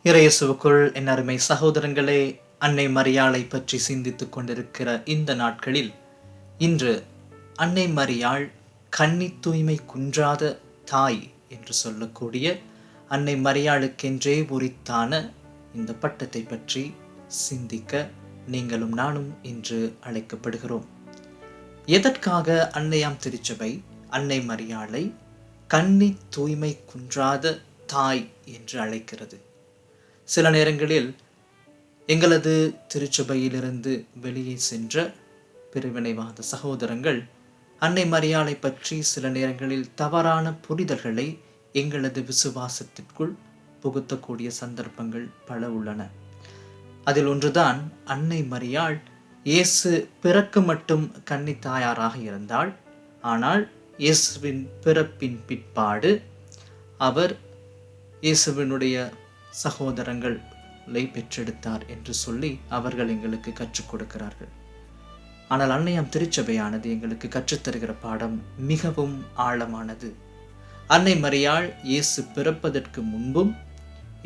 இறையேசுவுக்குள் என் அருமை சகோதரங்களே, அன்னை மரியாளை பற்றி சிந்தித்துக் கொண்டிருக்கிற இந்த நாட்களில் இன்று அன்னை மரியாள் கன்னி தூய்மை குன்றாத தாய் என்று சொல்லக்கூடிய அன்னை மரியாளுக்கென்றே உரித்தான இந்த பட்டத்தை பற்றி சிந்திக்க நீங்களும் நானும் இன்று அழைக்கப்படுகிறோம். எதற்காக அன்னையாம் திருச்சபை அன்னை மரியாளை கன்னி தூய்மை குன்றாத தாய் என்று அழைக்கிறது? சில நேரங்களில் எங்களது திருச்சபையிலிருந்து வெளியே சென்ற பிரிவினைவாத சகோதரங்கள் அன்னை மரியாளை பற்றி சில நேரங்களில் தவறான புரிதல்களை எங்களது விசுவாசத்திற்குள் புகுத்தக்கூடிய சந்தர்ப்பங்கள் பல உள்ளன. அதில் ஒன்றுதான், அன்னை மரியாள் இயேசு பிறக்கு மட்டும் கன்னி தாயாராக இருந்தாள், ஆனால் இயேசுவின் பிற்பாடு அவர் இயேசுவினுடைய சகோதரங்களை பெற்றெடுத்தார் என்று சொல்லி அவர்கள் எங்களுக்கு கற்றுக் கொடுக்கிறார்கள். ஆனால் அன்னையாம் திருச்சபையானது எங்களுக்கு கற்றுத்தருகிற பாடம் மிகவும் ஆழமானது. அன்னை மரியாள் இயேசு பிறப்பதற்கு முன்பும்,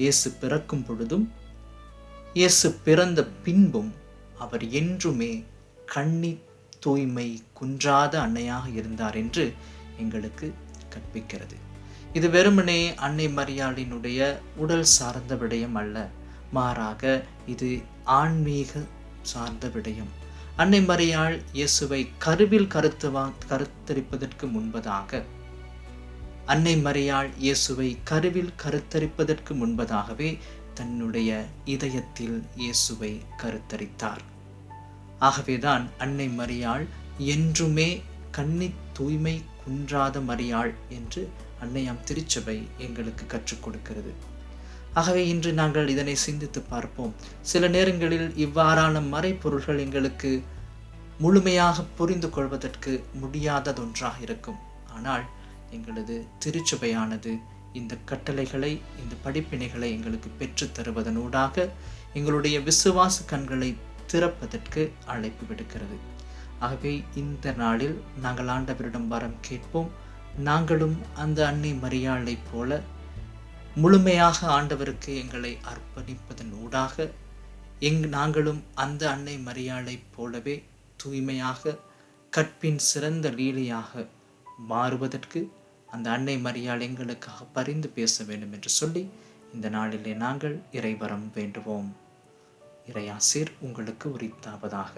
இயேசு பிறக்கும் பொழுதும், இயேசு பிறந்த பின்பும் அவர் என்றுமே கன்னி தூய்மை குன்றாத அன்னையாக இருந்தார் என்று எங்களுக்கு கற்பிக்கிறது. இது வெறுமனே அன்னை மரியாளினுடைய உடல் சார்ந்த விடயம் அல்ல, மாறாக இது ஆன்மீக சார்ந்த விடயம். அன்னை மரியாள் இயேசுவை கருவில் கருத்தரிப்பதற்கு முன்பதாக அன்னை மரியாள் இயேசுவை கருவில் கருத்தரிப்பதற்கு முன்பதாகவே தன்னுடைய இதயத்தில் இயேசுவை கருத்தரித்தார். ஆகவேதான் அன்னை மரியாள் என்றுமே கன்னி தூய்மை குன்றாத மரியாள் என்று அன்னையாம் திருச்சபை எங்களுக்கு கற்றுக் கொடுக்கிறது. ஆகவே இன்று நாங்கள் இதனை சிந்தித்து பார்ப்போம். சில நேரங்களில் இவ்வாறான மறைப்பொருள்கள் எங்களுக்கு முழுமையாக புரிந்து கொள்வதற்கு முடியாததொன்றாக இருக்கும். ஆனால் எங்களது திருச்சபையானது இந்த கட்டளைகளை, இந்த படிப்பினைகளை எங்களுக்கு பெற்று தருவதனூடாக எங்களுடைய விசுவாச கண்களை திறப்பதற்கு அழைப்பு விடுக்கிறது. ஆகவே இந்த நாளில் நாங்கள் ஆண்டவரிடம் வரம் கேட்போம். நாங்களும் அந்த அன்னை மரியாளை போல முழுமையாக ஆண்டவருக்கு எங்களை அர்ப்பணிப்பதன் ஊடாக நாங்களும் அந்த அன்னை மரியாளை போலவே தூய்மையாக கற்பின் சிறந்த லீலையாக மாறுவதற்கு அந்த அன்னை மரியாள் எங்களுக்காக பரிந்து பேச வேண்டும் என்று சொல்லி இந்த நாளிலே நாங்கள் இறைவரம் வேண்டுவோம். இறையாசீர் உங்களுக்கு உரித்தாவதாக.